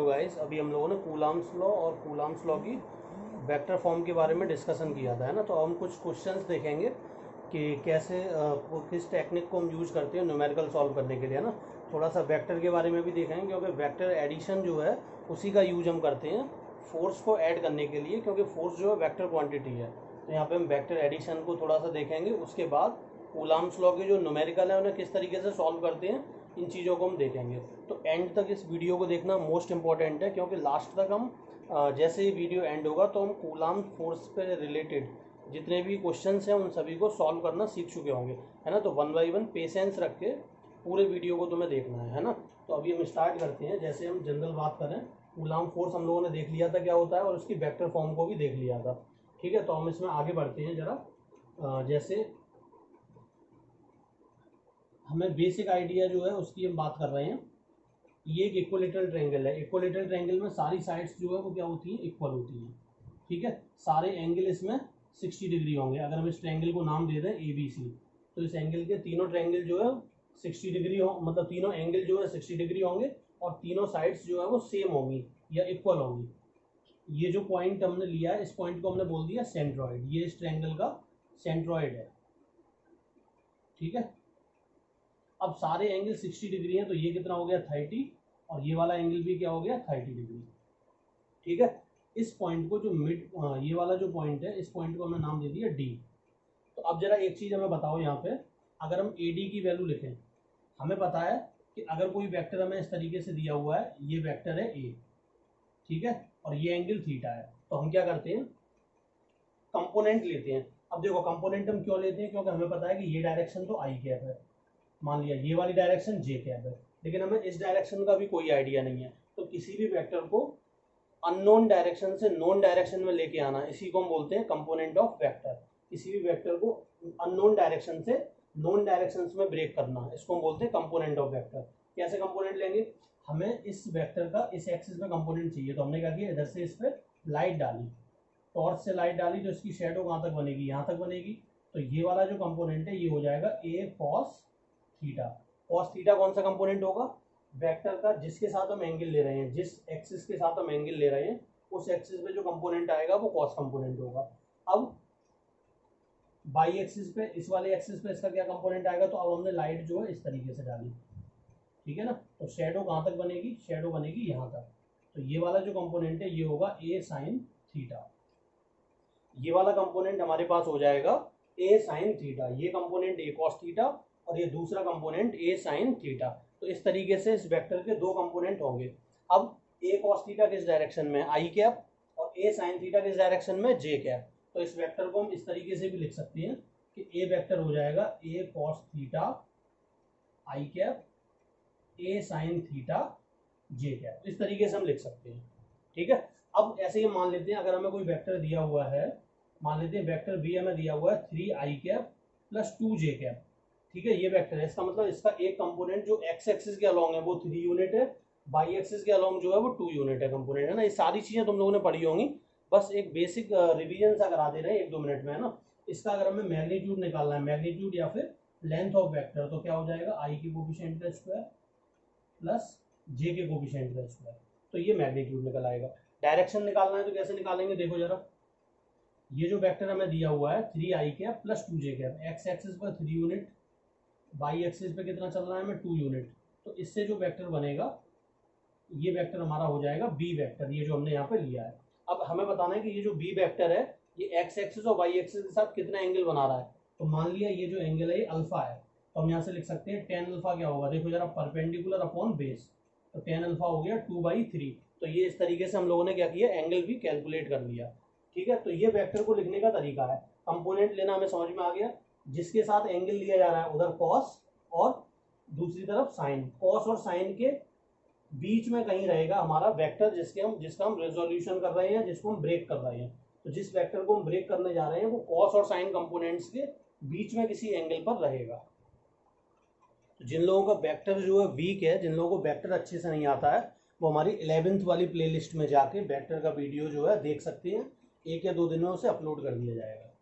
Guys, अभी हम लोगों ने कूलम्ब्स लॉ और कूलम्ब्स लॉ की वेक्टर फॉर्म के बारे में डिस्कशन किया था, है ना। तो हम कुछ क्वेश्चंस देखेंगे कि कैसे किस टेक्निक को हम यूज करते हैं न्यूमेरिकल सॉल्व करने के लिए, है ना। थोड़ा सा वेक्टर के बारे में भी देखेंगे क्योंकि वेक्टर एडिशन जो है उसी का यूज हम करते हैं फोर्स को ऐड करने के लिए, क्योंकि फोर्स जो है वेक्टर क्वांटिटी है। तो यहाँ पे हम वेक्टर एडिशन को थोड़ा सा देखेंगे। उसके बाद कूलम्ब्स लॉ के जो न्यूमेरिकल है उन्हें किस तरीके से सॉल्व करते हैं, इन चीज़ों को हम देखेंगे। तो एंड तक इस वीडियो को देखना मोस्ट इंपॉर्टेंट है, क्योंकि लास्ट तक हम जैसे ही वीडियो एंड होगा तो हम कूलम्ब फोर्स पे रिलेटेड जितने भी क्वेश्चंस हैं उन सभी को सॉल्व करना सीख चुके होंगे, है ना। तो वन बाई वन पेशेंस रख के पूरे वीडियो को तुम्हें देखना है ना। तो अभी हम स्टार्ट करते हैं। जैसे हम जनरल बात करें, कूलम्ब फोर्स हम लोगों ने देख लिया था क्या होता है, और उसकी वेक्टर फॉर्म को भी देख लिया था, ठीक है। तो हम इसमें आगे बढ़ते हैं जरा। जैसे हमें बेसिक आइडिया जो है उसकी हम बात कर रहे हैं। ये एक इक्वलेटरल ट्रायंगल है। इक्वलेटरल ट्रायंगल में सारी साइड्स जो है वो क्या होती हैं, इक्वल होती हैं, ठीक है। सारे एंगल इसमें 60 डिग्री होंगे। अगर हम इस ट्रायंगल को नाम दे दें ABC, तो इस एंगल के तीनों ट्रायंगल जो है 60 डिग्री हो, मतलब तीनों एंगल जो है 60 डिग्री होंगे और तीनों साइड्स जो है वो सेम होंगी या इक्वल होंगी। ये जो पॉइंट हमने लिया है, इस पॉइंट को हमने बोल दिया सेंट्रॉइड। ये इस ट्रायंगल का सेंट्रॉइड है, ठीक है। अब सारे एंगल 60 डिग्री हैं, तो ये कितना हो गया 30, और ये वाला एंगल भी क्या हो गया 30 डिग्री, ठीक है। इस पॉइंट को जो मिड, ये वाला जो पॉइंट है, इस पॉइंट को हमने नाम दे दिया D। तो अब जरा एक चीज हमें बताओ, यहाँ पे अगर हम AD की वैल्यू लिखें, हमें पता है कि अगर कोई वेक्टर हमें इस तरीके से दिया हुआ है, ये वेक्टर है A, ठीक है, और ये एंगल थीटा है, तो हम क्या करते हैं, कंपोनेंट लेते हैं। अब देखो कंपोनेंट हम क्यों लेते हैं, क्योंकि हमें पता है कि ये डायरेक्शन तो I कैप है, मान लिया ये वाली डायरेक्शन J कैप है, लेकिन हमें इस डायरेक्शन का भी कोई आइडिया नहीं है। तो किसी भी वेक्टर को अननोन डायरेक्शन से नोन डायरेक्शन में लेके आना, इसी को हम बोलते हैं कंपोनेंट ऑफ वेक्टर। किसी भी वेक्टर को अननोन डायरेक्शन से नोन डायरेक्शंस में ब्रेक करना, इसको हम बोलते हैं कंपोनेंट ऑफ वेक्टर। कैसे कंपोनेंट लेंगे, हमें इस वेक्टर का इस एक्सिस में कंपोनेंट चाहिए, तो हमने क्या किया, इधर से इस पर लाइट डाली, टॉर्च से लाइट डाली, तो इसकी शेडो कहाँ तक बनेगी, यहाँ तक बनेगी। तो ये वाला जो कंपोनेंट है ये हो जाएगा A cos theta. Cos theta कौन सा कंपोनेंट होगा, वेक्टर का जिसके साथ हम एंगल ले रहे हैं, जिस एक्सिस के साथ हम एंगल ले रहे हैं उस एक्सिस पे जो कंपोनेंट आएगा वो कॉस कंपोनेंट होगा। अब बाई एक्सिस पे, इस वाले एक्सिस पे इसका क्या कंपोनेंट आएगा, तो अब हमने लाइट जो है इस तरीके से डाली, ठीक है ना। तो शेडो कहाँ तक बनेगी, शेडो बनेगी यहाँ तक। तो ये वाला जो कंपोनेंट है ये होगा A sin थीटा। ये वाला कंपोनेंट हमारे पास हो जाएगा A sin थीटा, ये कंपोनेंट A cos थीटा और ये दूसरा कंपोनेंट A sin थीटा। तो इस तरीके से इस वेक्टर के दो कंपोनेंट होंगे। अब A cos थीटा किस डायरेक्शन में, I कैप, और A sin थीटा किस डायरेक्शन में, J कैप। तो इस वेक्टर को हम इस तरीके से भी लिख सकते हैं कि A वेक्टर हो जाएगा A cos theta I cap A sin theta J cap. इस तरीके से हम लिख सकते हैं, ठीक है। अब ऐसे ही मान लेते हैं, अगर हमें कोई वेक्टर दिया हुआ है, मान लेते हैं वेक्टर B हमें दिया हुआ है 3I cap plus 2J cap, ठीक है। ये वेक्टर है, इसका मतलब इसका एक कंपोनेंट जो एक्स एक्सिस के अलोंग है वो 3 यूनिट है, बाई एक्सिस के अलोंग जो है वो 2 यूनिट है कंपोनेंट, है ना। ये सारी चीजें तुम लोगों ने पढ़ी होंगी, बस एक बेसिक रिवीजन सा करा दे रहे हैं 1-2 मिनट में, है ना। इसका अगर हमें मैग्नीट्यूड निकालना है, मैग्नीट्यूड या फिर लेंथ ऑफ वेक्टर, तो क्या हो जाएगा, I के कोफिशिएंट का स्क्वायर प्लस J के कोफिशिएंट का स्क्वायर, तो ये मैग्नीट्यूड निकल आएगा। डायरेक्शन निकालना है तो कैसे निकालेंगे, देखो जरा। ये जो वेक्टर हमें दिया हुआ है 3I cap plus 2J cap, x axis पर 3 यूनिट, बाई एक्सिस पे कितना चल रहा है हमें 2 यूनिट, तो इससे जो वेक्टर बनेगा ये वेक्टर हमारा हो जाएगा B वेक्टर, ये जो हमने यहाँ पे लिया है। अब हमें बताना है कि ये जो B वेक्टर है ये एक्स एक्सिस और वाई एक्सिस के साथ कितना एंगल बना रहा है। तो मान लिया ये जो एंगल है ये अल्फा है, तो हम यहाँ से लिख सकते हैं टेन अल्फा क्या होगा, देखो जरा, परपेंडिकुलर अपॉन बेस, तो टेन अल्फा हो गया 2/3। तो ये इस तरीके से हम लोगों ने क्या किया, एंगल भी कैलकुलेट कर लिया, ठीक है। तो ये वेक्टर को लिखने का तरीका है, कंपोनेंट लेना हमें समझ में आ गया, जिसके साथ एंगल लिया जा रहा है उधर कॉस और दूसरी तरफ साइन। कॉस और साइन के बीच में कहीं रहेगा हमारा वेक्टर जिसका हम रेजोल्यूशन कर रहे हैं, जिसको हम ब्रेक कर रहे हैं। तो जिस वेक्टर को हम ब्रेक करने जा रहे हैं वो कॉस और साइन कंपोनेंट्स के बीच में किसी एंगल पर रहेगा। तो जिन लोगों का वेक्टर जो है वीक है, जिन लोगों को वेक्टर अच्छे से नहीं आता है, वो हमारी 11th वाली प्लेलिस्ट में जाके वेक्टर का वीडियो जो है देख सकते हैं, 1 या 2 दिनों से अपलोड कर दिया जाएगा,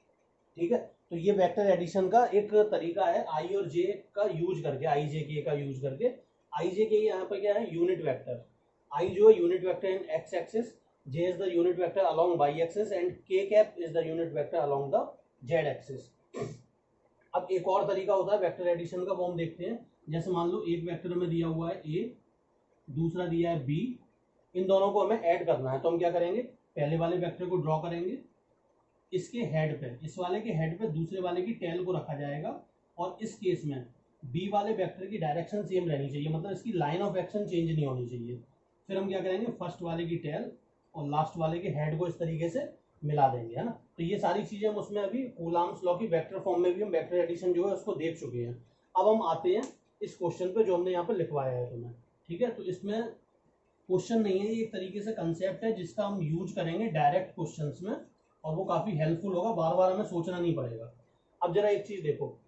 ठीक है। तो ये वेक्टर एडिशन का एक तरीका है I और J का यूज करके, I J K का यूज करके। I J K यहाँ पर क्या है, यूनिट वेक्टर, आई जो है unit vector in X axis, J is the unit vector along Y axis and K cap is the unit vector along the Z axis. अब एक और तरीका होता है वेक्टर एडिशन का, वो हम देखते हैं। जैसे मान लो एक वेक्टर में दिया हुआ है ए, दूसरा दिया है बी, इन दोनों को हमें ऐड करना है। तो हम क्या करेंगे, पहले वाले वेक्टर को ड्रॉ करेंगे, इसके हेड पे, इस वाले के हेड पे दूसरे वाले की टेल को रखा जाएगा, और इस केस में बी वाले वेक्टर की डायरेक्शन सेम रहनी चाहिए, मतलब इसकी लाइन ऑफ एक्शन चेंज नहीं होनी चाहिए। फिर हम क्या करेंगे, फर्स्ट वाले की टेल और लास्ट वाले के हेड को इस तरीके से मिला देंगे, है ना। तो ये सारी चीजें हम उसमें अभी कूलाम्स लॉ की वेक्टर फॉर्म में भी हम वेक्टर एडिशन जो है उसको देख चुके हैं। अब हम आते हैं इस क्वेश्चन पे जो हमने यहाँ पे लिखवाया है तुम्हें, ठीक है। तो इसमें क्वेश्चन नहीं है, ये एक तरीके से कंसेप्ट है जिसका हम यूज करेंगे डायरेक्ट क्वेश्चंस में, और वो काफी हेल्पफुल होगा, बार बार हमें सोचना नहीं पड़ेगा। अब जरा एक चीज देखो,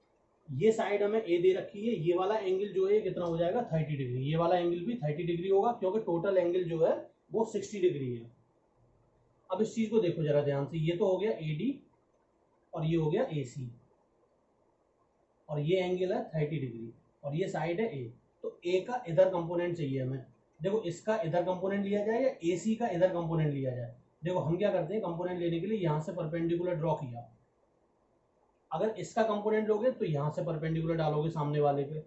ये साइड हमें ए दे रखी है, ये वाला एंगल जो है कितना हो जाएगा 30 डिग्री, ये वाला एंगल भी 30 डिग्री होगा क्योंकि टोटल एंगल जो है वो 60 डिग्री है। अब इस चीज को देखो जरा ध्यान से, ये तो हो गया एडी और ये हो गया एसी, और ये एंगल है 30 डिग्री और ये साइड है ए। तो ए का इधर कंपोनेंट चाहिए हमें। देखो इसका इधर कंपोनेंट लिया जाए या एसी का इधर कंपोनेंट लिया जाए। देखो हम क्या करते हैं, कंपोनेंट लेने के लिए यहाँ से परपेंडिकुलर ड्रॉ किया, अगर इसका कंपोनेंट लोगे तो यहाँ से परपेंडिकुलर डालोगे सामने वाले पे,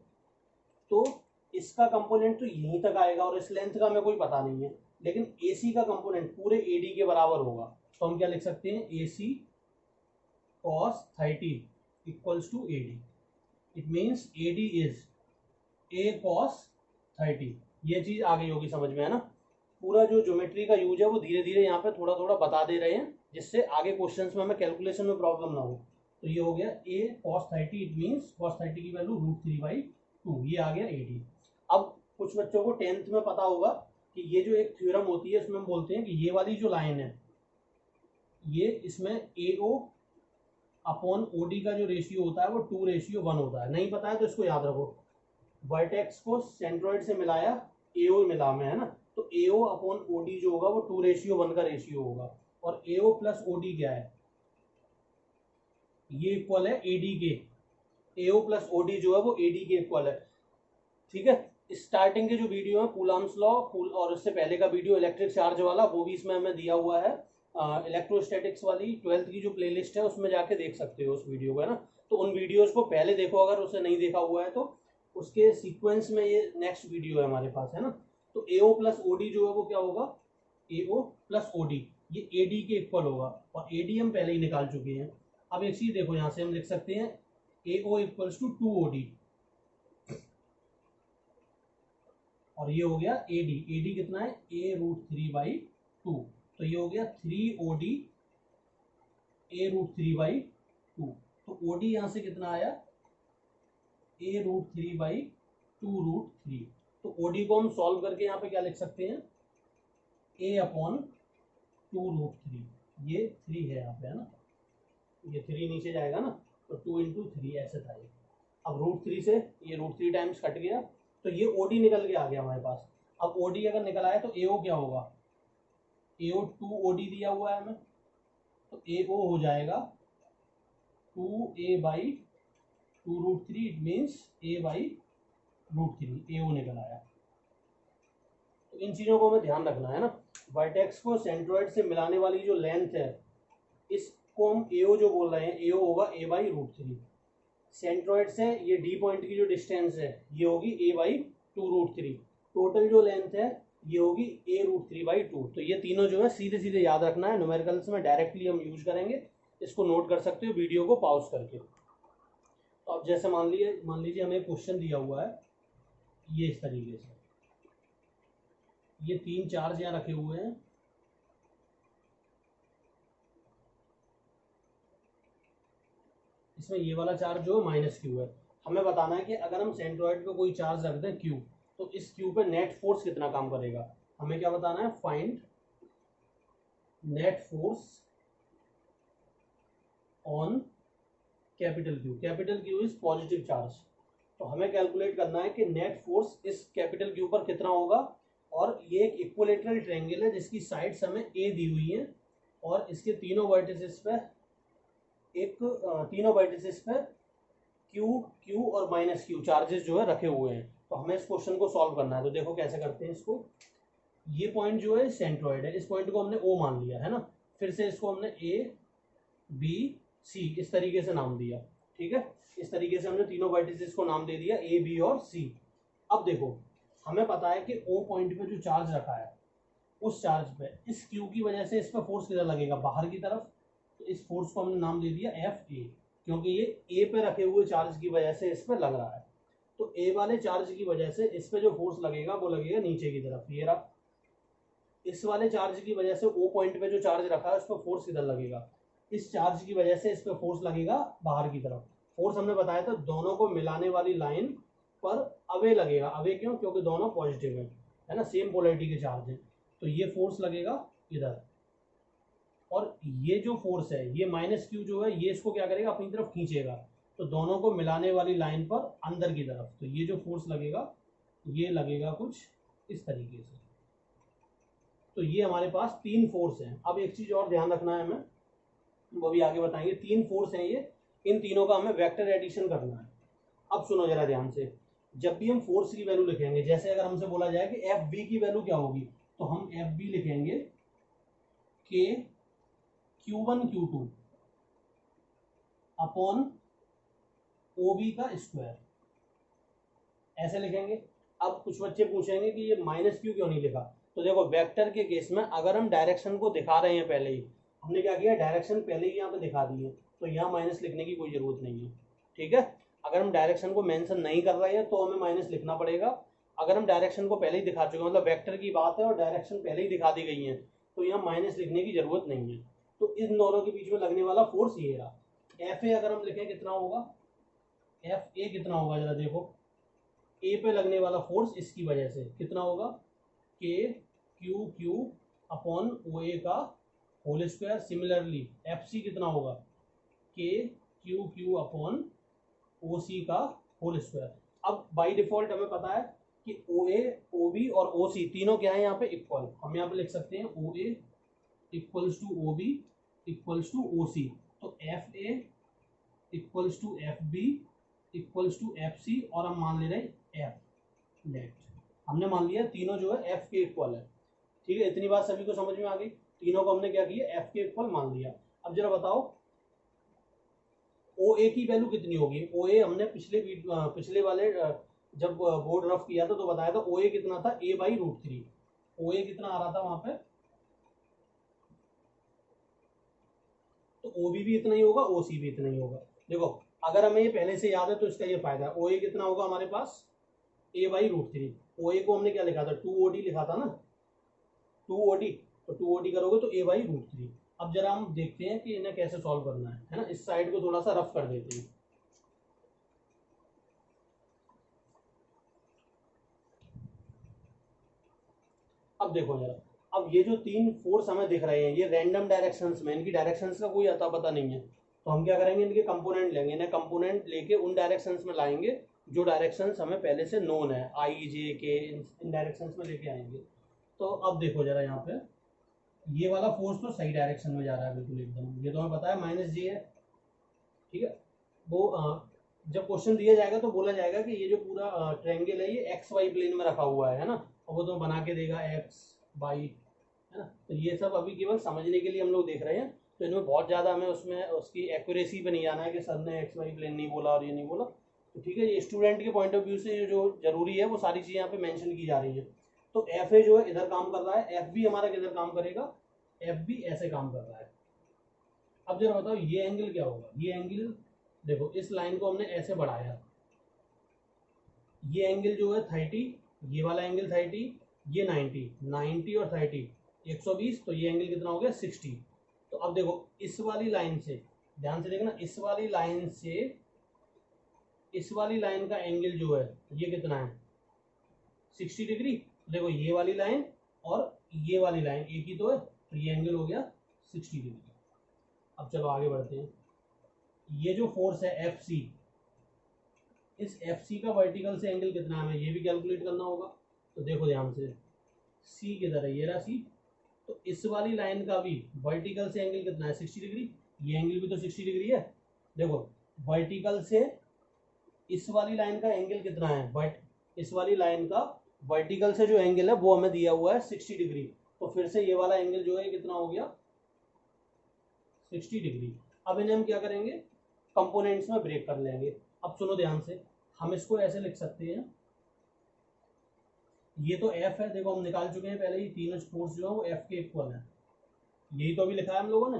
तो इसका कंपोनेंट तो यहीं तक आएगा और इस लेंथ का हमें कोई पता नहीं है, लेकिन एसी का कंपोनेंट पूरे एडी के बराबर होगा। तो हम क्या लिख सकते हैं, AC cos 30 equals to AD. It means AD is A cos 30। ये चीज आ गई होगी समझ में, है ना। पूरा जो ज्योमेट्री का यूज है वो धीरे धीरे यहाँ पे थोड़ा थोड़ा बता दे रहे हैं, जिससे आगे क्वेश्चंस में हमें कैलकुलेशन में प्रॉब्लम ना हो। तो ये हो गया a cos 30, it means cos 30 की वैल्यू √3/2, ये आ गया एडी। अब कुछ बच्चों को 10th में पता होगा कि ये जो एक थ्योरम होती है इसमें हम बोलते हैं कि ये वाली जो लाइन है, ये इसमें AO अपॉन OD का जो रेशियो होता है वो 2:1 होता है। नहीं पता है तो इसको याद रखो, वर्टेक्स को सेंट्रोइड से मिलाया, AO मिला में, है ना। तो AO अपॉन OD जो होगा वो 2:1 का रेशियो होगा, और AO प्लस OD क्या है, ये इक्वल है AD के। AO प्लस OD जो है वो AD के इक्वल है, ठीक है। स्टार्टिंग के जो वीडियो है कूलाम्स लॉ और उससे पहले का वीडियो इलेक्ट्रिक चार्ज वाला, वो भी इसमें हमें दिया हुआ है। इलेक्ट्रोस्टैटिक्स वाली 12th की जो प्लेलिस्ट है उसमें जाके देख सकते हो उस वीडियो को, है ना। तो उन वीडियोस को पहले देखो, अगर उसे नहीं देखा हुआ है तो उसके सीक्वेंस में ये नेक्स्ट वीडियो है हमारे पास, है ना। तो AO प्लस OD जो है वो क्या होगा, AO प्लस OD ये AD के इक्वल होगा, और AD हम पहले ही निकाल चुके हैं। अब एक चीज देखो, यहाँ से हम लिख सकते हैं AO इक्वल्स टू 2OD, और ये हो गया AD। AD कितना है, A√3/2, तो ये हो गया 3OD A√3/2। तो OD यहाँ से कितना आया, A√3/2√3। तो OD को हम सॉल्व करके यहाँ पे क्या लिख सकते हैं, A/2√3, ये 3 है यहाँ पे, है ना, ये 3 नीचे जाएगा ना, तो 2 × 3 ऐसे था ये। अब √3 से ये √3 टाइम्स कट गया, तो ये OD निकल के आ गया हमारे पास। अब OD अगर निकल आया तो AO क्या होगा, AO 2OD दिया हुआ है हमें, तो AO हो जाएगा 2A/2√3, it means A/√3, AO निकल आया। तो इन चीज़ों को हमें ध्यान रखना है ना। वर्टेक्स को सेंट्रोइड से मिलाने वाली जो लेंथ है, इसको हम AO जो बोल रहे हैं, AO होगा A/√3। सेंट्रोइड से ये D पॉइंट की जो डिस्टेंस है ये होगी A/2√3। टोटल जो लेंथ है ये होगी A√3/2। तो ये तीनों जो है सीधे सीधे याद रखना है, न्यूमेरिकल्स में डायरेक्टली हम यूज करेंगे। इसको नोट कर सकते हो वीडियो को पॉज करके। तो अब जैसे मान लीजिए हमें क्वेश्चन दिया हुआ है ये इस तरीके से, ये 3 चार्ज यहाँ रखे हुए हैं, इसमें ये वाला चार्ज जो है -Q है। हमें बताना है कि अगर हम सेंट्रोइड पे कोई चार्ज रख दें Q, तो इस Q पे नेट फोर्स कितना काम करेगा। हमें क्या बताना है, find net force on capital Q। Capital Q is positive charge. तो हमें कैलकुलेट करना है कि नेट फोर्स इस कैपिटल Q पर कितना होगा, और ये एक इक्विलेटरल ट्रायंगल है जिसकी साइड्स हमें A दी हुई है, और इसके तीनों वर्टिसेस पे Q, Q और -Q चार्जेस जो है रखे हुए हैं। तो हमें इस क्वेश्चन को सॉल्व करना है। तो देखो कैसे करते हैं इसको। ये पॉइंट जो है सेंट्रॉइड है, इस पॉइंट को हमने ओ मान लिया है ना, फिर से इसको हमने ए बी सी इस तरीके से नाम दिया, ठीक है। इस तरीके से हमने तीनों वर्टिसेस को नाम दे दिया ए बी और सी। अब देखो हमें पता है कि ओ पॉइंट पे जो चार्ज रखा है, उस चार्ज पे इस क्यू की वजह से इस पर फोर्स किधर लगेगा, बाहर की तरफ। तो इस फोर्स को हमने नाम दे दिया एफ ए, क्योंकि ये ए पे रखे हुए चार्ज की वजह से इस पर लग रहा है। तो ए वाले चार्ज की वजह से इस पे जो फोर्स लगेगा वो लगेगा नीचे की तरफ, ये रहा। इस वाले चार्ज की वजह से ओ पॉइंट पे जो चार्ज रखा है उस पर फोर्स किधर लगेगा, इस चार्ज की वजह से इस पे फोर्स लगेगा बाहर की तरफ। फोर्स हमने बताया था दोनों को मिलाने वाली लाइन पर अवे लगेगा, अवे क्यों, क्योंकि दोनों पॉजिटिव है ना, सेम पोलैरिटी के चार्ज है। तो ये फोर्स लगेगा इधर, और ये जो फोर्स है ये माइनस क्यू जो है ये इसको क्या करेगा, अपनी तरफ खींचेगा। तो दोनों को मिलाने वाली लाइन पर अंदर की तरफ, तो ये जो फोर्स लगेगा ये लगेगा कुछ इस तरीके से। तो ये हमारे पास तीन फोर्स हैं। अब एक चीज और ध्यान रखना है हमें, वो भी आगे बताएंगे। तीन फोर्स हैं ये, इन तीनों का हमें वेक्टर एडिशन करना है। अब सुनो जरा ध्यान से, जब भी हम फोर्स की वैल्यू लिखेंगे, जैसे अगर हमसे बोला जाए कि एफ बी की वैल्यू क्या होगी, तो हम एफ बी लिखेंगे के Q1 Q2 upon O B का स्क्वायर, ऐसे लिखेंगे। अब कुछ बच्चे पूछेंगे कि ये माइनस क्यू क्यों नहीं लिखा। तो देखो वेक्टर के केस में अगर हम डायरेक्शन को दिखा रहे हैं, पहले ही हमने क्या किया, डायरेक्शन पहले ही यहाँ पे दिखा दी है, तो यहाँ माइनस लिखने की कोई जरूरत नहीं है, ठीक है। अगर हम डायरेक्शन को मेंशन नहीं कर रहे हैं तो हमें माइनस लिखना पड़ेगा। अगर हम डायरेक्शन को पहले ही दिखा चुके हैं, मतलब वेक्टर की बात है और डायरेक्शन पहले ही दिखा दी गई है, तो यहाँ माइनस लिखने की जरूरत नहीं है। तो इन दोनों के बीच में लगने वाला फोर्स ये रहा। एफ ए अगर हम लिखें कितना होगा, एफ ए कितना होगा जरा देखो, ए पे लगने वाला फोर्स इसकी वजह से कितना होगा, K Q Q upon O A का whole square. Similarly F C कितना होगा, K Q Q upon O C का होल स्क्वायर। अब बाई डिफॉल्ट हमें पता है कि ओ ए ओ बी और ओ सी तीनों क्या है यहाँ पे इक्वल। हम यहाँ पे लिख सकते हैं O A equals to O B equals to O C. तो F A equals to F B equals to F C, और हम मान ले रहे हैं एफ नेट। हमने मान लिया तीनों जो है एफ के इक्वल है, ठीक है। इतनी बात सभी को समझ में आ गई, तीनों को हमने क्या किया, एफ के इक्वल मान लिया। अब जरा बताओ ओ ए की वैल्यू कितनी होगी। ओ ए हमने पिछले वाले जब बोर्ड रफ किया था तो बताया था ओ ए कितना था, ए बाई रूट थ्री। ओ ए कितना आ रहा था वहां पे, तो ओ बी भी इतना ही होगा, ओ सी भी इतना ही होगा। देखो अगर हमें ये पहले से याद है तो इसका ये फायदा है। ओ ए कितना होगा हमारे पास, ए बाई रूट थ्री। ओ ए को हमने क्या लिखा था, 2OD लिखा था ना, 2OD। तो 2OD करोगे तो ए बाई रूट थ्री। अब जरा हम देखते हैं कि इन्हें कैसे सॉल्व करना है ना। इस साइड को थोड़ा सा रफ कर देते हैं। अब देखो जरा, अब ये जो तीन फोर्स हमें दिख रहे हैं ये रैंडम डायरेक्शंस में, इनकी डायरेक्शंस का कोई अता पता नहीं है। तो हम क्या करेंगे, इनके कंपोनेंट लेंगे, इन्हें कंपोनेंट लेके उन डायरेक्शंस में लाएंगे जो डायरेक्शंस हमें पहले से नोन है, आई जे के, इन डायरेक्शंस में लेके आएंगे। तो अब देखो जरा यहाँ पे, ये वाला फोर्स तो सही डायरेक्शन में जा रहा है बिल्कुल एकदम, ये तो हमें पता है माइनस जे है, ठीक है। वो जब क्वेश्चन दिया जाएगा तो बोला जाएगा कि ये जो पूरा ट्रायंगल है ये एक्स वाई प्लेन में रखा हुआ है ना, और वो तो बना के देगा एक्स वाई, है ना। तो ये सब अभी केवल समझने के लिए हम लोग देख रहे हैं, तो इनमें बहुत ज़्यादा हमें उसमें उसकी एक्यूरेसी पे नहीं जाना है कि सर ने एक्स वाई प्लेन नहीं बोला और ये नहीं बोला। तो ठीक है, ये स्टूडेंट के पॉइंट ऑफ व्यू से जो जरूरी है वो सारी चीज़ें यहाँ पे मेंशन की जा रही है। तो एफ ए जो है इधर काम कर रहा है, एफ बी हमारा किधर काम करेगा, एफ बी ऐसे काम कर रहा है। अब जरा बताओ ये एंगल क्या होगा, ये एंगल देखो इस लाइन को हमने ऐसे बढ़ाया, ये एंगल जो है 30, ये वाला एंगल 30, ये 90, 90 और 30 120, तो ये एंगल कितना हो गया 60। तो अब देखो इस वाली लाइन से, ध्यान से देखना, इस वाली लाइन से इस वाली लाइन का एंगल जो है ये कितना है 60 डिग्री। देखो ये वाली लाइन और ये वाली लाइन एक ही तो है, तो ये एंगल हो गया 60 डिग्री। अब चलो आगे बढ़ते हैं। ये जो फोर्स है एफ सी, इस एफ सी का वर्टिकल से एंगल कितना है हमें ये भी कैलकुलेट करना होगा। तो देखो ध्यान से, सी किधर है, ये रहा सी। तो इस वाली लाइन का भी वर्टिकल से एंगल कितना है 60 डिग्री, ये एंगल भी तो 60 डिग्री है। देखो वर्टिकल से इस वाली लाइन का एंगल कितना है, बट इस वाली लाइन का वर्टिकल से जो एंगल है वो हमें दिया हुआ है 60 डिग्री, तो फिर से ये वाला एंगल जो है कितना हो गया 60 डिग्री। अब इन्हें हम क्या करेंगे, कंपोनेंट्स में ब्रेक कर लेंगे। अब सुनो ध्यान से, हम इसको ऐसे लिख सकते हैं, ये तो एफ है, देखो हम निकाल चुके हैं पहले ही, तीनों फोर्स जो है वो एफ के इक्वल है, यही तो अभी लिखा है हम लोगों ने।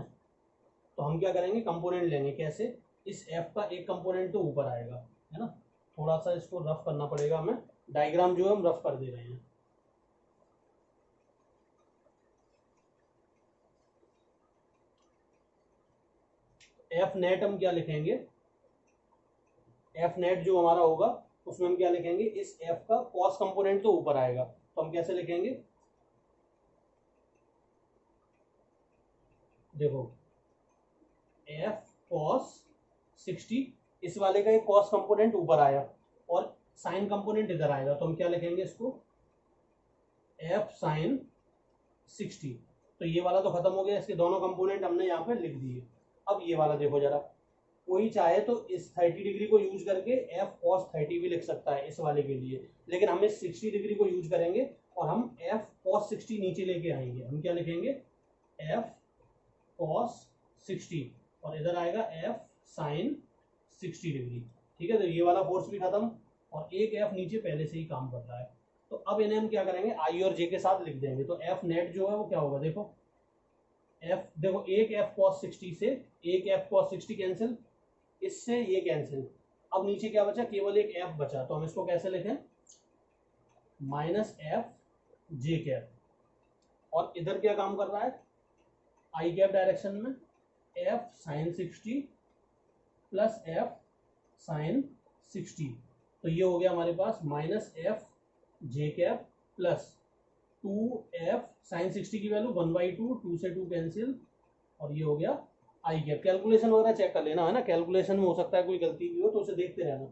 तो हम क्या करेंगे, कंपोनेंट लेंगे, कैसे, इस एफ का एक कंपोनेंट तो ऊपर आएगा, है ना, थोड़ा सा इसको रफ करना पड़ेगा हमें, डायग्राम जो है हम रफ कर दे रहे हैं। एफ नेट हम क्या लिखेंगे, एफ नेट जो हमारा होगा उसमें हम क्या लिखेंगे, इस एफ का कॉस कंपोनेंट तो ऊपर आएगा, तो हम कैसे लिखेंगे, देखो एफ कॉस 60, इस वाले का एक कॉस कंपोनेंट ऊपर आया और साइन कंपोनेंट इधर आएगा, तो हम क्या लिखेंगे इसको, एफ साइन 60। तो ये वाला तो खत्म हो गया, इसके दोनों कंपोनेंट हमने यहाँ पे लिख दिए। अब ये वाला देखो जरा, कोई चाहे तो इस 30 डिग्री को यूज करके एफ कॉस 30 भी लिख सकता है इस वाले के लिए, लेकिन हम इस 60 डिग्री को यूज करेंगे और हम एफ कॉस 60 नीचे लेके आएंगे। हम क्या लिखेंगे, एफ कॉस 60 और इधर आएगा एफ साइन 60 डिग्री। ठीक है, तो ये वाला फोर्स भी खत्म और एक एफ नीचे पहले से ही काम कर रहा है। तो अब इन्हें हम क्या करेंगे, आई और जे के साथ लिख देंगे। तो एफ नेट जो है वो क्या होगा, देखो एफ, देखो एक एफ कॉस 60 से एक एफ कॉस 60 कैंसिल, इससे ये कैंसिल, अब नीचे क्या बचा, केवल एक एफ बचा, तो हम इसको कैसे लिखें, माइनस एफ जे कैप, और इधर क्या काम कर रहा है, आई कैप डायरेक्शन में F sine 60 plus F sine 60, तो ये हो गया हमारे पास माइनस एफ जे कैप प्लस 2f साइन 60 की वैल्यू 1/2, 2 से 2 कैंसिल, और ये हो गया आई कैप। कैलकुलेशन वगैरह चेक कर लेना, है ना, कैलकुलेशन में हो सकता है कोई गलती भी हो तो उसे देखते रहना।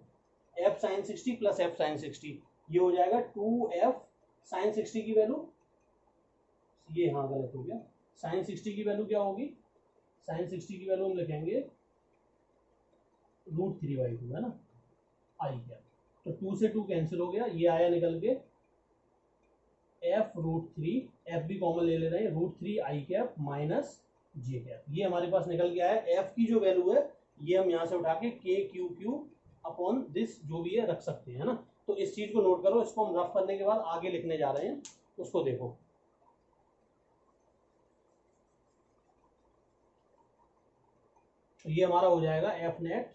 F sine 60 plus F sine 60, ये हो जाएगा 2f साइन 60 की वैल्यू, ये हाँ गलत हो गया, साइन 60 की वैल्यू क्या होगी, साइन 60 की वैल्यू हम लिखेंगे √3/2, है ना, आई कैप। तो 2 से 2 कैंसिल हो गया, ये आया निकल के एफ √3, एफ भी कॉमन ले रहे हैं, √3 आई कैप माइनस जे कैप, ये हमारे पास निकल के आया। एफ की जो वैल्यू है ये हम यहाँ से उठा के के क्यू क्यू अपॉन दिस जो भी है रख सकते हैं, है ना। तो इस चीज को नोट करो, इसको हम रफ करने के बाद आगे लिखने जा रहे हैं, उसको देखो। तो ये हमारा हो जाएगा एफ नेट,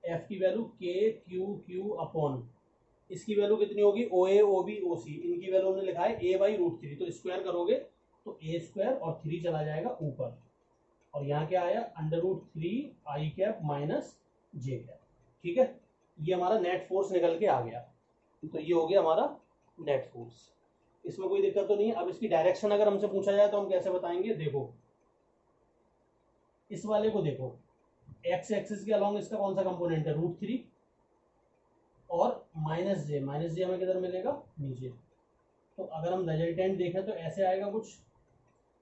एफ की वैल्यू के क्यू क्यू अपॉन, इसकी वैल्यू कितनी होगी, ओ ए ओ बी ओ सी, इनकी वैल्यू हमने लिखा है a/√3, तो स्क्वायर करोगे तो a स्क्वायर और 3 चला जाएगा ऊपर, और यहाँ क्या आया √3 आई कैप माइनस जे कैप। ठीक है, ये हमारा नेट फोर्स निकल के आ गया। तो ये हो गया हमारा नेट फोर्स, इसमें कोई दिक्कत तो नहीं है। अब इसकी डायरेक्शन अगर हमसे पूछा जाए तो हम कैसे बताएंगे, देखो इस वाले को देखो, एक्स एक्सिस के अलॉन्ग इसका कौन सा कंपोनेंट है, √3 और माइनस जे हमें किधर मिलेगा, नीचे। तो अगर हम रिजल्टेंट देखें तो ऐसे आएगा कुछ।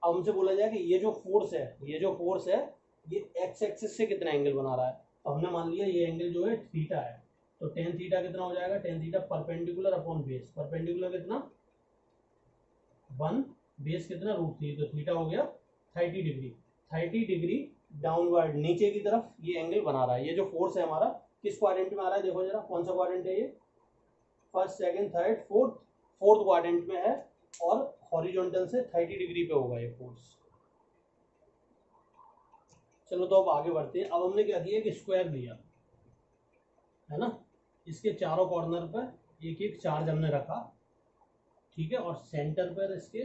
अब हमसे बोला जाए कि ये जो फोर्स है ये एक्स एक्सिस से कितना एंगल बना रहा है, तो हमने मान लिया ये एंगल जो है थीटा है, तो टेन थीटा कितना हो जाएगा, tan theta perpendicular upon base, perpendicular कितना 1, बेस कितना √3, तो थीटा हो गया 30 डिग्री, 30 डिग्री डाउनवर्ड नीचे की तरफ ये एंगल बना रहा है। ये जो फोर्स है हमारा किस क्वाड्रेंट में आ रहा है, देखो जरा कौन सा क्वाड्रेंट है ये, first second third fourth quadrant में है, और हॉरिजॉन्टल से 30 डिग्री पे होगा ये फोर्स। चलो तो अब आगे बढ़ते हैं। अब हमने क्या किया कि स्क्वायर लिया, है ना, इसके चारों कॉर्नर पर एक एक चार्ज हमने रखा, ठीक है, और सेंटर पर इसके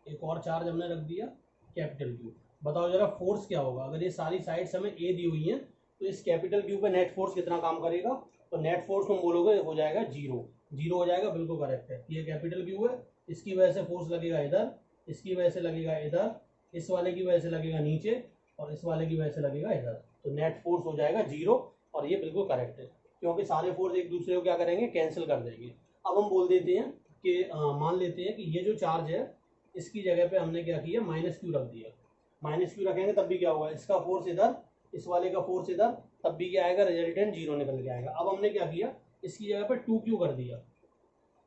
एक और चार्ज हमने रख दिया कैपिटल क्यू। बताओ जरा फोर्स क्या होगा, अगर ये सारी साइड्स हमें ए दी हुई हैं तो इस कैपिटल क्यू पे नेट फोर्स कितना काम करेगा, तो नेट फोर्स तुम बोलोगे हो जाएगा 0 हो जाएगा, बिल्कुल करेक्ट है। ये कैपिटल क्यू है, इसकी वजह से फोर्स लगेगा इधर, इसकी वजह से लगेगा इधर, इस वाले की वजह से लगेगा नीचे, और इस वाले की वजह से लगेगा इधर, तो नेट फोर्स हो जाएगा 0, और ये बिल्कुल करेक्ट है क्योंकि सारे फोर्स एक दूसरे को क्या करेंगे, कैंसिल कर देंगे। अब हम बोल देते हैं कि मान लेते हैं कि ये जो चार्ज है इसकी जगह पे हमने क्या किया, -q रख दिया। -q रखेंगे तब भी क्या होगा, इसका फोर्स इधर, इस वाले का फोर्स इधर, तब भी क्या आएगा, रिजल्टेंट 0 निकल के आएगा। अब हमने क्या किया, इसकी जगह पे 2q कर दिया।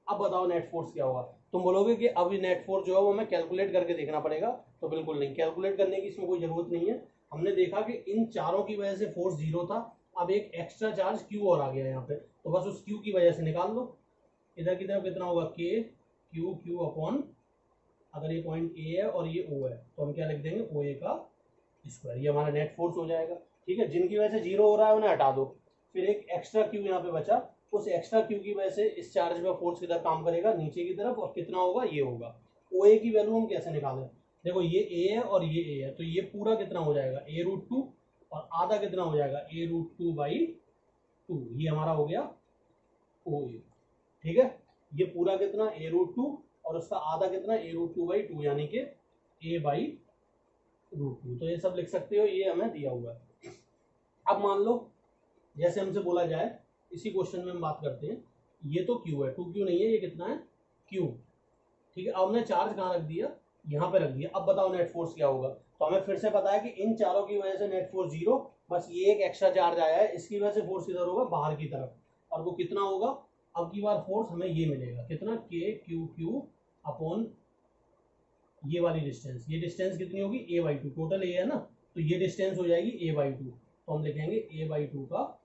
अब बताओ नेट फोर्स क्या होगा। तुम बोलोगे कि अभी नेट फोर्स जो है वो हमें कैलकुलेट करके देखना पड़ेगा, तो बिल्कुल नहीं, कैलकुलेट करने की इसमें कोई जरूरत नहीं है। हमने देखा कि इन चारों की वजह से फोर्स जीरो था, अब एक एक्स्ट्रा चार्ज क्यू और आ गया यहाँ पे, तो बस उस क्यू की वजह से निकाल दो। इधर की तरफ कितना होगा, के क्यू क्यू अपॉन, अगर ये पॉइंट ए है और ये ओ है तो हम क्या लिख देंगे, ओ ए का स्क्वायर, ये हमारा नेट फोर्स हो जाएगा। ठीक है, जिनकी वजह से जीरो हो रहा है उन्हें हटा दो। फिर एक एक्स्ट्रा क्यू यहाँ पे बचा, उस एक्स्ट्रा क्यू की वजह से इस चार्ज में फोर्स किधर काम करेगा, नीचे की तरफ, और कितना होगा, ये होगा। ओ ए की वैल्यू हम कैसे निकालें, देखो ये ए है और ये ए है, तो ये पूरा कितना हो जाएगा, ए रूट टू, और आधा कितना हो जाएगा, ए रूट टू बाई टू, ये हमारा हो गया ओ ए। ठीक है, ये पूरा कितना, ए रूट टू, और उसका आधा कितना, ए रूट टू बाई टू, यानी कि ए बाई रूट टू। तो ये सब लिख सकते हो, ये हमें दिया हुआ है। अब मान लो जैसे हमसे बोला जाए, इसी क्वेश्चन में हम बात करते हैं, ये तो क्यू है, टू क्यू नहीं है, ये कितना है, क्यू। ठीक है, अब हमने चार्ज कहाँ रख दिया, यहाँ पे रख दिया। अब बताओ नेट फोर्स क्या होगा, तो हमें फिर से पता है कि इन चारों की वजह से नेट फोर्स जीरो, बस ये एक एक्स्ट्रा चार्ज आया है, इसकी वजह से फोर्स किधर होगा, बाहर की तरफ, और वो कितना होगा, अब की बार फोर्स हमें ये मिलेगा, कितना, के क्यू क्यू अपॉन ये वाली डिस्टेंस, ये डिस्टेंस कितनी होगी, ए बाई टू, टोटल ए है ना, तो ये डिस्टेंस हो जाएगी ए बाई टू, तो हम लिखेंगे ए बाई टू का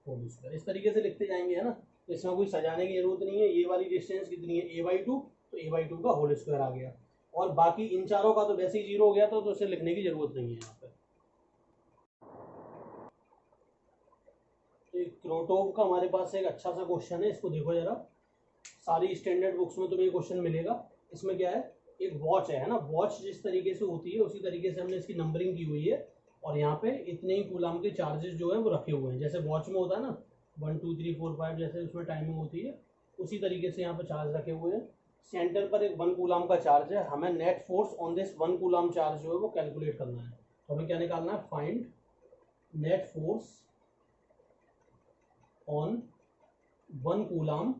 होल स्क्वायर। इस तरीके से लिखते जाएंगे, है ना, तो इसमें कोई सजाने की जरूरत नहीं है। ये वाली डिस्टेंस कितनी है, ए बाई टू, तो ए बाई टू का होल स्क्वायर आ गया, और बाकी इन चारों का तो वैसे ही जीरो हो गया था, तो इसे लिखने की जरूरत नहीं है यहाँ पे। तो क्रोटोव का हमारे पास एक अच्छा सा क्वेश्चन है, इसको देखो जरा, सारी स्टैंडर्ड बुक्स में तुम्हें क्वेश्चन मिलेगा। इसमें क्या है, एक वॉच है ना, वॉच जिस तरीके से होती है उसी तरीके से हमने इसकी नंबरिंग की हुई है, और यहाँ पे इतने ही कूलाम के चार्जेस जो है वो रखे हुए हैं, जैसे वॉच में होता है ना 1 2 3 4 5, जैसे उसमें टाइमिंग होती है, उसी तरीके से यहाँ पे चार्ज रखे हुए हैं। सेंटर पर एक 1 कूलाम का चार्ज है, हमें net force on this 1 coulomb charge जो है वो कैलकुलेट करना है। तो हमें क्या निकालना है, find net force on 1 coulomb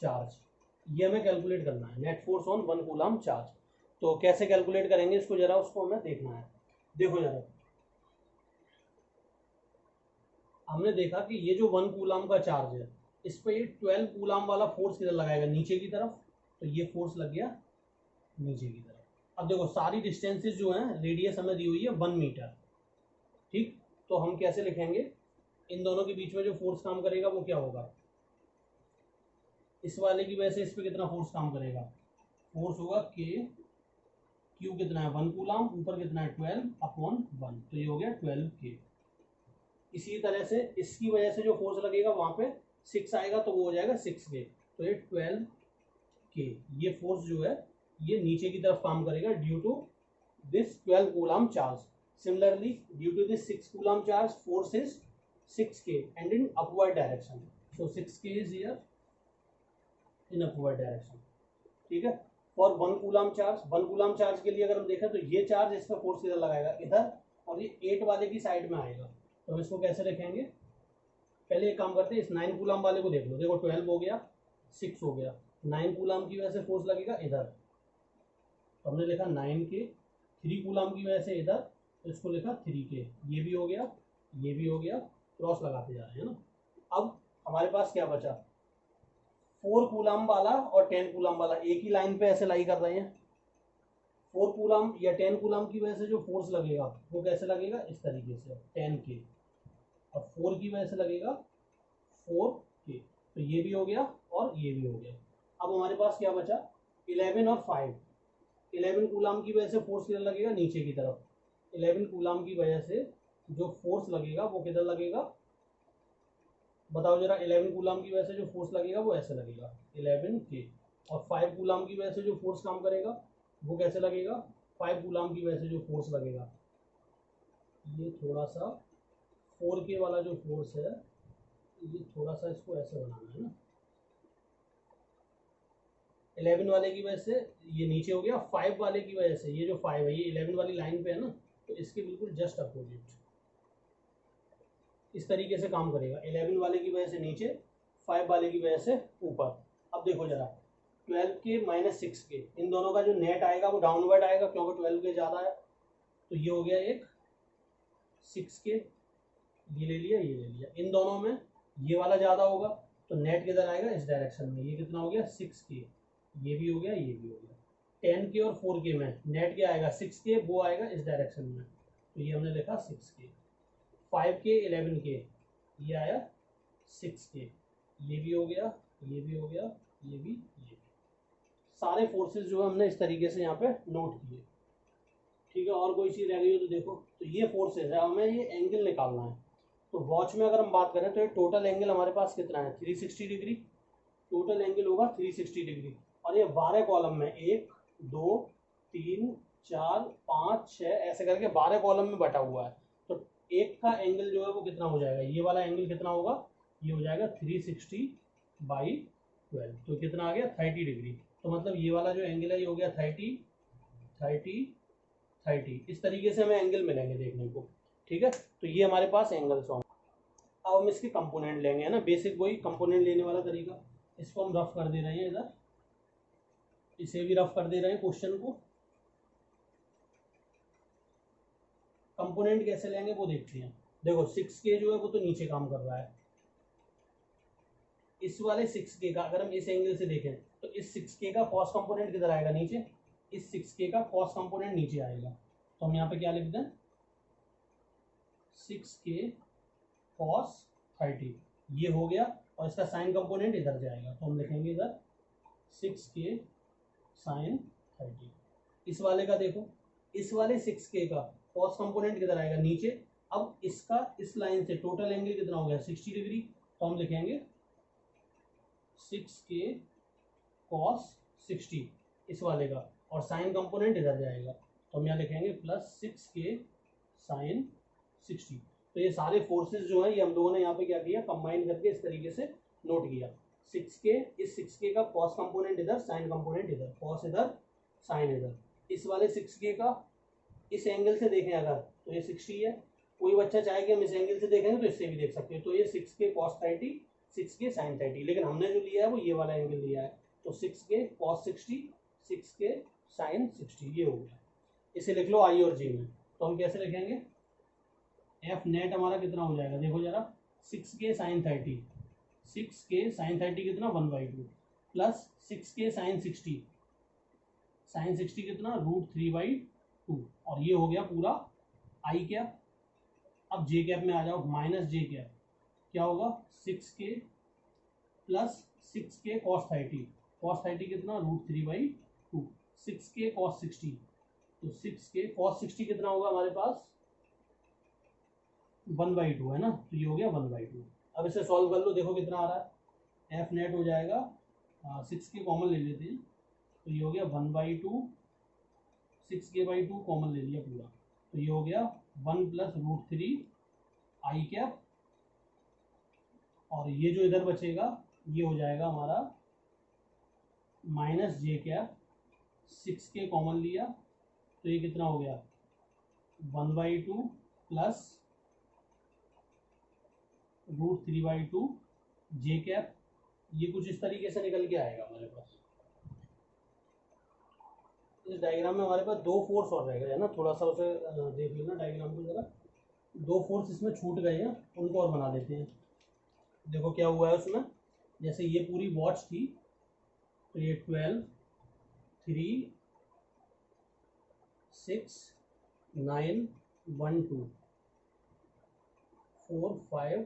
charge, ये हमें कैलकुलेट करना है, net force on 1 coulomb charge. तो कैसे कैलकुलेट करेंगे इसको जरा, उसको हमें देखना है। देखो जरा, हमने देखा कि ये जो 1 कूलाम का चार्ज है, इस पर ये 12 कूलाम वाला फोर्स किधर लगाएगा, नीचे की तरफ, तो ये फोर्स लग गया नीचे की तरफ। अब देखो सारी डिस्टेंसेस जो हैं, रेडियस हमें दी हुई है 1 मीटर। ठीक, तो हम कैसे लिखेंगे, इन दोनों के बीच में जो फोर्स काम करेगा वो क्या होगा, इस वाले की वजह से इस पे कितना फोर्स काम करेगा, फोर्स होगा के क्यू कितना है 1 कूलाम, ऊपर कितना है 12 अपॉन 1, तो ये हो गया 12 के। इसी तरह से इसकी वजह से जो फोर्स लगेगा वहां पे 6 आएगा, तो वो हो जाएगा 6 के, तो ये 12 के, ये फोर्स जो है ये नीचे की तरफ काम करेगा due to this 12 coulomb charge. Similarly due to this 6 coulomb charge, force is 6 K and in upward direction, so 6 K is here in upward direction. ठीक है, for 1 coulomb charge, 1 coulomb charge के लिए अगर हम देखें तो ये चार्ज इस पर फोर्स किधर लगाएगा, इधर, और ये 8 वाले की साइड में आएगा, तो हम इसको कैसे लिखेंगे, पहले एक काम करते हैं, इस 9 कूलाम वाले को देख लो, देखो 12 हो गया, 6 हो गया, 9 कूलाम की वजह से फोर्स लगेगा इधर, तो हमने लिखा 9 के, 3 कूलाम की वजह से इधर, तो इसको लिखा 3 के, ये भी हो गया, ये भी हो गया, क्रॉस लगाते जा रहे हैं ना। अब हमारे पास क्या बचा, 4 कूलाम वाला और 10 कूलाम वाला एक ही लाइन पे ऐसे लाई कर रहे हैं। 4 कूलाम या 10 कूलाम की वजह से जो फोर्स लगेगा वो कैसे लगेगा, इस तरीके से 10 के, और 4 की वजह से लगेगा 4 के, तो ये भी हो गया और ये भी हो गया। अब हमारे पास क्या बचा, 11 और 5, 11 कूलाम की वजह से फोर्स किधर लगेगा, नीचे की तरफ, 11 कूलाम की वजह से जो फोर्स लगेगा वो किधर लगेगा, बताओ जरा, 11 कूलाम की वजह से जो फोर्स लगेगा वो ऐसे लगेगा 11 के, और 5 कूलाम की वजह से जो फोर्स काम करेगा वो कैसे लगेगा, 5 कूलाम की वजह से जो फोर्स लगेगा, ये थोड़ा सा 4 के वाला जो फोर्स है, ये थोड़ा सा इसको ऐसे बनाना है ना, 11 वाले की वजह से ये नीचे हो गया, 5 वाले की वजह से ये जो 5 है ये 11 वाली लाइन पे है ना, तो इसके बिल्कुल जस्ट अपोजिट इस तरीके से काम करेगा, 11 वाले की वजह से नीचे, 5 वाले की वजह से ऊपर। अब देखो जरा, 12 के माइनस 6 के, इन दोनों का जो नेट आएगा वो डाउनवर्ड आएगा, क्योंकि 12 के ज़्यादा है, तो ये हो गया एक 6 के, ये ले लिया, ये ले लिया, इन दोनों में ये वाला ज़्यादा होगा, तो नेट किधर आएगा, इस डायरेक्शन में। ये कितना हो गया 6K, ये भी हो गया, ये भी हो गया। 10K और 4K में नेट क्या आएगा 6K, वो आएगा इस डायरेक्शन में, तो ये हमने लिखा 6K। 5K 11K, ये आया 6K, ये भी हो गया, ये भी हो गया, ये भी, ये भी। सारे फोर्सेस जो है हमने इस तरीके से यहाँ पे नोट किए। ठीक है, और कोई चीज़ रह गई हो तो देखो। तो ये फोर्सेस है, हमें ये एंगल निकालना है। तो वॉच में अगर हम बात करें तो ये टोटल एंगल हमारे पास कितना है 360 डिग्री, टोटल एंगल होगा 360 डिग्री। और ये 12 कॉलम में 1 2 3 4 5 6 ऐसे करके 12 कॉलम में बटा हुआ है। तो एक का एंगल जो है वो कितना हो जाएगा, ये वाला एंगल कितना होगा, ये हो जाएगा 360/12, तो कितना आ गया 30 डिग्री। तो मतलब ये वाला जो एंगल है ये हो गया 30 30 30। इस तरीके से हमें एंगल मिलेंगे देखने को। ठीक है, तो ये हमारे पास एंगल्स होंगे। अब हम इसके कंपोनेंट लेंगे, है ना, बेसिक वही कंपोनेंट लेने वाला तरीका। इसको हम रफ कर दे रहे हैं इधर, इसे भी रफ कर दे रहे हैं क्वेश्चन को। कंपोनेंट कैसे लेंगे वो देखते हैं। देखो 6K जो है वो तो नीचे काम कर रहा है। इस वाले 6K का अगर हम इस एंगल से देखें तो इस 6K का कॉस कंपोनेंट किधर आएगा, नीचे। इस 6K का कॉस कंपोनेंट नीचे आएगा। तो हम यहाँ पे क्या लिख दें, 6K cos 30, ये हो गया। और इसका साइन कंपोनेंट इधर जाएगा, तो हम लिखेंगे इधर 6K sin 30। इस वाले का देखो, इस वाले 6K का कॉस कंपोनेंट किधर आएगा, नीचे। अब इसका इस लाइन से टोटल एंगल कितना हो गया 60 डिग्री, तो हम लिखेंगे 6K cos 60 इस वाले का, और साइन कंपोनेंट इधर जाएगा, तो हम यहाँ लिखेंगे प्लस 6K sin 60। तो ये सारे फोर्सेस जो है ये हम लोगों ने यहाँ पे क्या किया, कंबाइन करके इस तरीके से नोट किया। 6K, इस 6K का कॉस कंपोनेंट इधर, साइन कंपोनेंट इधर, कॉस इधर, साइन इधर। इस वाले 6K का इस एंगल से देखें अगर तो ये 60 है। कोई बच्चा चाहे कि हम इस एंगल से देखेंगे तो इससे भी देख सकते हैं। तो ये 6K cos 30, 6K sin 30, लेकिन हमने जो लिया है वो ये वाला एंगल लिया है। तो 6K cos 60, 6K sin 60, ये हो गया। इसे लिख लो आई और जी में। तो हम कैसे लिखेंगे, एफ नेट हमारा कितना हो जाएगा, देखो जरा, 6K sin 30, 6K sin 30 कितना 1/2 प्लस 6K sin 60, sin 60 कितना √3/2, और ये हो गया पूरा आई कैप। अब जे कैप में आ जाओ, माइनस जे कैप क्या होगा, 6K plus 6K cos 30, cos 30 कितना √3/2, 6K cos 60, तो 6K cos 60 कितना होगा हमारे पास 1/2 है ना, तो ये हो गया 1/2। अब इसे सॉल्व कर लो, देखो कितना आ रहा है, एफ नेट हो जाएगा 6K कॉमन ले लेते हैं, तो ये हो गया 1/2, 6K/2 कॉमन ले लिया पूरा, तो ये हो गया 1 प्लस √3 आई कैप, और ये जो इधर बचेगा ये हो जाएगा हमारा माइनस जे कैप, 6K कॉमन लिया, तो ये कितना हो गया 1/2 प्लस √3/2 जे कैप। ये कुछ इस तरीके से निकल के आएगा हमारे पास। इस डायग्राम में हमारे पास दो फोर्स और रह गए हैं ना, थोड़ा सा उसे देख लेना डायग्राम को जरा। दो फोर्स इसमें छूट गए हैं, उनको और बना लेते हैं। देखो क्या हुआ है उसमें, जैसे ये पूरी वॉच थी, तो ये 12 3 6 9 1 2 4 5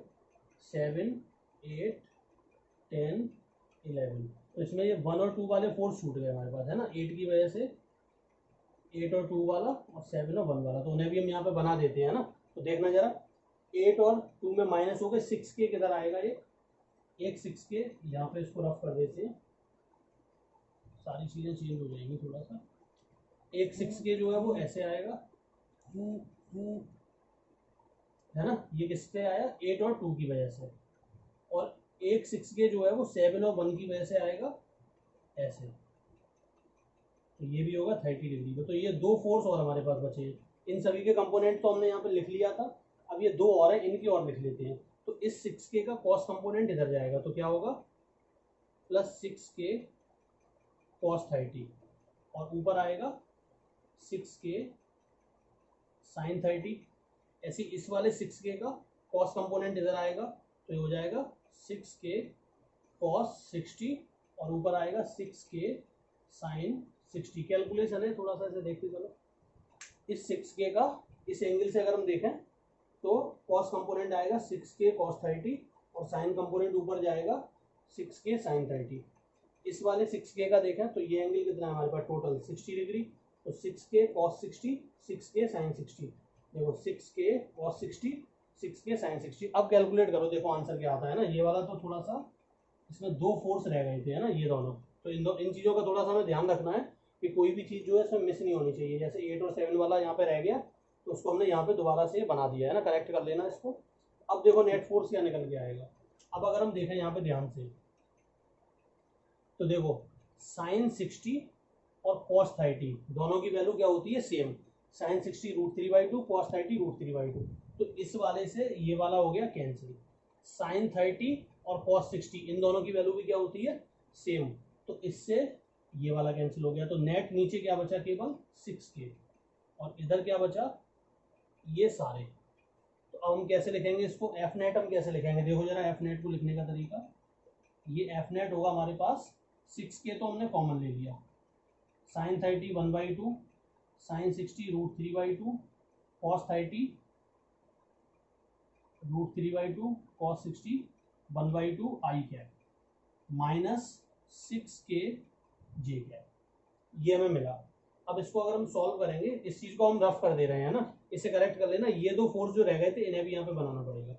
7 8 10 11, तो इसमें ये 1 और 2 वाले फोर्स छूट गए हमारे पास, है ना, 8 की वजह से, 8 और 2 वाला, और 7 और 1 वाला, तो उन्हें भी हम यहाँ पे बना देते हैं ना। तो देखना जरा, 8 और 2 में माइनस हो गए, 6K किधर आएगा, एक 6K यहाँ पे, इसको रफ कर देते हैं, सारी चीज़ें चेंज हो जाएंगी थोड़ा सा। एक 6K जो है वो ऐसे आएगा, है ना, ये किससे आया 8 और 2 की वजह से, और एक 6K जो है वो 7 और 1 की वजह से आएगा ऐसे, तो ये भी होगा 30 डिग्री का। तो ये दो फोर्स और हमारे पास बचे हैं। इन सभी के कंपोनेंट तो हमने यहाँ पे लिख लिया था, अब ये दो और है, इनकी और लिख लेते हैं। तो इस 6K का कॉस कंपोनेंट इधर जाएगा, तो क्या होगा प्लस 6K cos 30, और ऊपर आएगा 6K sin 30। ऐसे इस वाले 6K का कॉस कंपोनेंट इधर आएगा, तो ये हो जाएगा 6K कॉस 60 और ऊपर आएगा 6k साइन 60। कैलकुलेशन है, थोड़ा सा इसे देखते चलो। इस 6k का इस एंगल से अगर हम देखें तो कॉस कंपोनेंट आएगा 6k कॉस 30 और साइन कंपोनेंट ऊपर जाएगा 6k साइन 30। इस वाले 6k का देखें तो ये एंगल कितना है हमारे पास टोटल 60 डिग्री, तो 6k कॉस 60 6k साइन 60। देखो 6k कॉस 60 6k साइन 60। अब कैलकुलेट करो, देखो आंसर क्या आता है ना। ये वाला तो थोड़ा सा इसमें दो फोर्स रह गए थे है ना, ये दोनों। तो इन चीज़ों का थोड़ा सा हमें ध्यान रखना है कि कोई भी चीज़ जो है इसमें मिस नहीं होनी चाहिए। जैसे 8 और 7 वाला यहाँ पे रह गया तो उसको हमने यहाँ पे दोबारा से बना दिया है ना, करेक्ट कर लेना इसको। अब देखो नेट फोर्स क्या निकल के आएगा। अब अगर हम देखें यहाँ पे ध्यान से तो देखो साइन 60 और कॉस 30 दोनों की वैल्यू क्या होती है सेम। Sign 60 √3/2 cos 30 √3/2। तो इस वाले से ये वाला हो गया कैंसिल। साइन 30 और कॉस 60 इन दोनों की वैल्यू भी क्या होती है सेम, तो इससे ये वाला कैंसिल हो गया। तो नेट नीचे क्या बचा केवल 6k और इधर क्या बचा ये सारे। तो अब हम कैसे लिखेंगे इसको, एफ नेट हम कैसे लिखेंगे, देखो जरा एफ नेट को लिखने का तरीका। ये एफ नेट होगा हमारे पास 6k तो हमने कॉमन ले लिया, साइन 30 1/2 साइन 60 √3/2 कॉस 30 √3/2 कॉस 60 1/2 आई कैप माइनस 6k जे कैप, ये हमें मिला। अब इसको अगर हम सॉल्व करेंगे, इस चीज को हम रफ कर दे रहे हैं ना, इसे करेक्ट कर लेना। ये दो फोर्स जो रह गए थे इन्हें भी यहाँ पे बनाना पड़ेगा।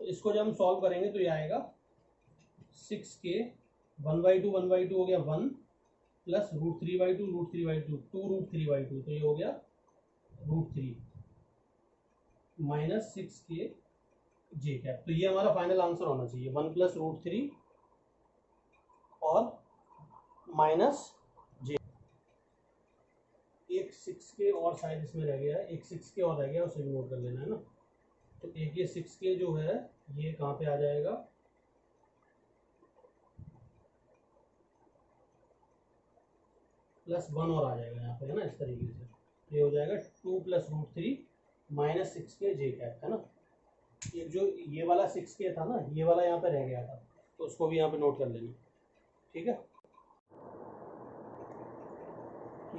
तो इसको जब हम सॉल्व करेंगे तो ये आएगा 6k 1/2 1/2 हो गया 1 प्लस √3/2 √3/2 2 √3/2 तो ये हो गया √3 माइनस 6k जे कैप। तो ये हमारा फाइनल आंसर होना चाहिए 1 प्लस √3 और माइनस जे। एक 6k और शायद इसमें रह गया है, एक 6k और रह गया, उसे भी नोट कर लेना है ना। तो एक ये 6k जो है ये कहाँ पे आ जाएगा, +1 और आ जाएगा यहाँ पे है ना, इस तरीके से ये हो जाएगा 2 प्लस √3 माइनस 6k जे कैप है ना। ये जो ये वाला 6k था ना, ये वाला यहाँ पे रह गया था, तो उसको भी यहाँ पे नोट कर लेना, ठीक है।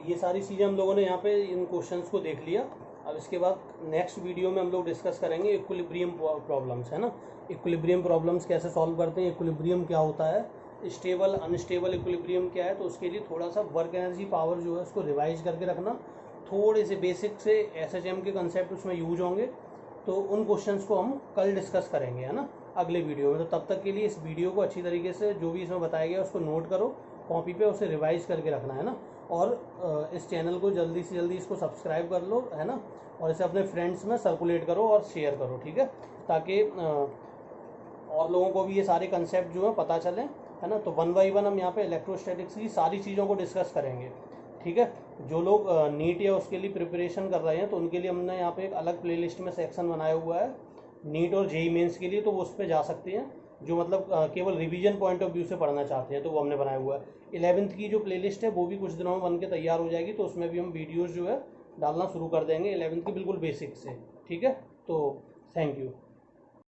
ये सारी चीज़ें हम लोगों ने यहाँ पे इन क्वेश्चंस को देख लिया। अब इसके बाद नेक्स्ट वीडियो में हम लोग डिस्कस करेंगे इक्विलिब्रियम प्रॉब्लम्स है ना। इक्विलिब्रियम प्रॉब्लम्स कैसे सॉल्व करते हैं, इक्विलिब्रियम क्या होता है, स्टेबल अनस्टेबल इक्विलिब्रियम क्या है। तो उसके लिए थोड़ा सा वर्क एनर्जी पावर जो है उसको रिवाइज करके रखना। थोड़े से बेसिक से SHM के कंसेप्ट उसमें यूज होंगे, तो उन क्वेश्चंस को हम कल डिस्कस करेंगे है ना अगले वीडियो में। तो तब तक के लिए इस वीडियो को अच्छी तरीके से जो भी इसमें बताया गया उसको नोट करो कॉपी पे, उसे रिवाइज करके रखना है ना। और इस चैनल को जल्दी से जल्दी इसको सब्सक्राइब कर लो है ना, और इसे अपने फ्रेंड्स में सर्कुलेट करो और शेयर करो, ठीक है, ताकि और लोगों को भी ये सारे कंसेप्ट जो है पता चलें है ना। तो 1 बाई 1 हम यहाँ पे इलेक्ट्रोस्टैटिक्स की सारी चीज़ों को डिस्कस करेंगे, ठीक है। जो लोग नीट या उसके लिए प्रिपरेशन कर रहे हैं तो उनके लिए हमने यहाँ पे एक अलग प्लेलिस्ट में सेक्शन बनाया हुआ है नीट और जेई मेंस के लिए, तो वो उस पर जा सकते हैं। जो मतलब केवल रिवीजन पॉइंट ऑफ व्यू से पढ़ना चाहते हैं तो वो हमने बनाया हुआ है। 11th की जो प्लेलिस्ट है वो भी कुछ दिनों में बन के तैयार हो जाएगी, तो उसमें भी हम वीडियोज़ जो है डालना शुरू कर देंगे 11th की बिल्कुल बेसिक से, ठीक है। तो थैंक यू।